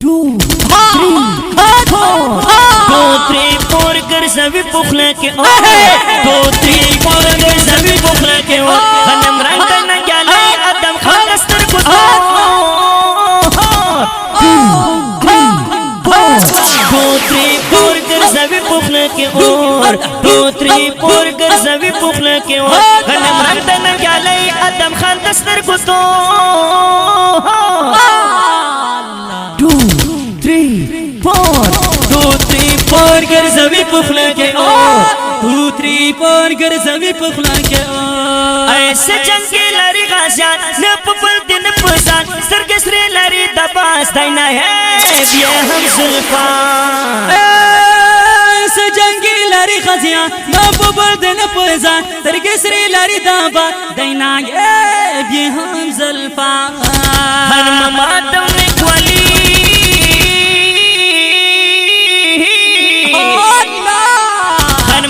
2 3 4 कर सभी पुखले के 2 3 4 कर सभी पुखले के गनम रंग न गले अदम खास्तर को 2 3 4 कर सभी पुखले के 2 3 4 कर सभी पुखले के गनम रंग न गले अदम खास्तर को 2 3 4 कर सभी पुखले के 2 3 4 कर सभी पुखले के ऐसे जंगे लरी गाजा न पुपल दिन पसान सरगसरे लरी दबास दैना है ये हम जुल्फान ऐसे जंगे लरी गाजा न पुपल दिन पसान सरगसरे लरी दबास दैना है ये हम जुल्फान हर ममातम ने क्वाली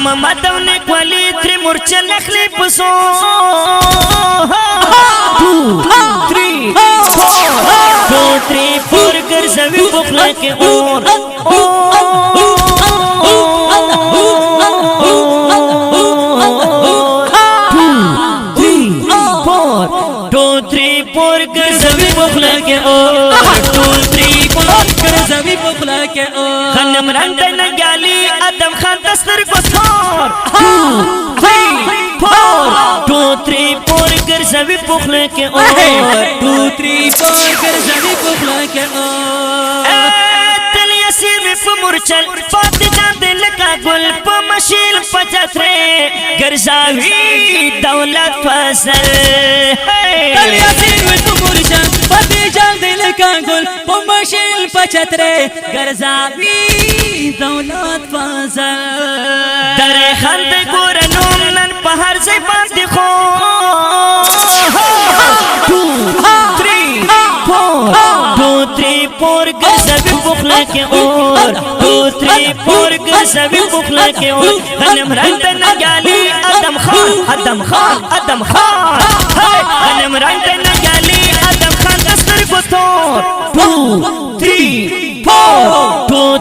ममतव ने क्वाली त्रिमूर्छ लखले पसो 2 3 4 कर सभी पुखला के और 2 3 4 कर सभी पुखला के और 2 3 4 कर सभी पुखला के और खनम रंग न गाली अदम खान दस्तर को 2 3 4 कर सभी पुखले के 2 3 4 कर सभी पुखले के तलिया सिर में मुरचल पात जान दिल का गुल मशील पचत्रे गरजावी दौलत फसल तलिया सिर में मुरचल पात जान दिल का गुल मशील पचत्रे गरजावी दौलत फसल दरे खंद गोरनोम नन पहाड़ से बांध खो 2 3 4 कर सभी पुखले के और 2 3 4 कर सभी पुखले के और गनम रंग न गाली अदम खान गनम रंग न गाली अदम खान दस्तर को 2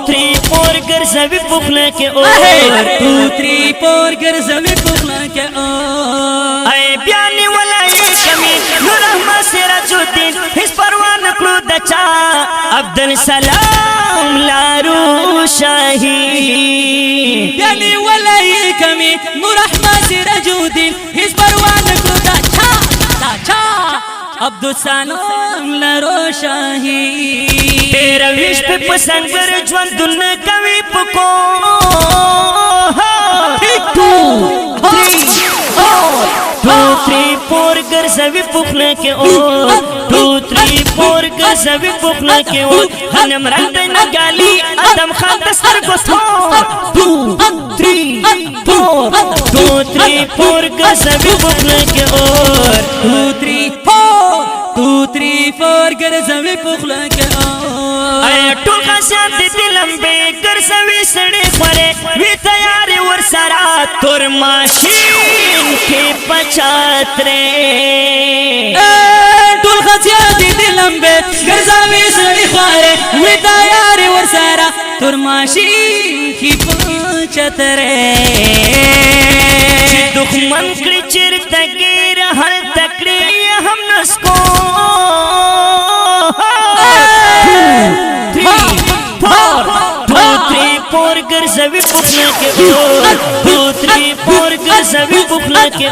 3 4 कर सभी पुखले के और 2 3 4 कर सभी पुखले के और ऐ बयानी वाला ये कमी नूर अहमद सिराजुद्दीन इस परवान क्लूदचा अब्दुल सलाम लारू शाही बयानी वाला ये कमी नूर अहमद सिराजुद्दीन इस परवान क्लूदचा अब्दुल सलाम लारू शाही तेरा विश्व पे पसंद कर ज्वन दुन कवि पको 2 3 4 कर सभी पुखले के और 2 3 4 कर सभी पुखले के और हनम रंग न गाली अदम खान दस्तर को 2 3 4 कर सभी पुखले के और 2 3 4 कर सभी पुखले के टोल खासियत दिलंबे कर सभी सड़े परे वे तैयार वर सारा तोर मशीन के पचात्रे टोल खासियत दिलंबे कर सभी सड़े परे वे तैयार वर सारा तोर मशीन की पचात्रे दुश्मन कृचिर तकीर हर तकड़ी हम नस्को 4 कर सभी पुखले के 2 3 4 कर सभी पुखले के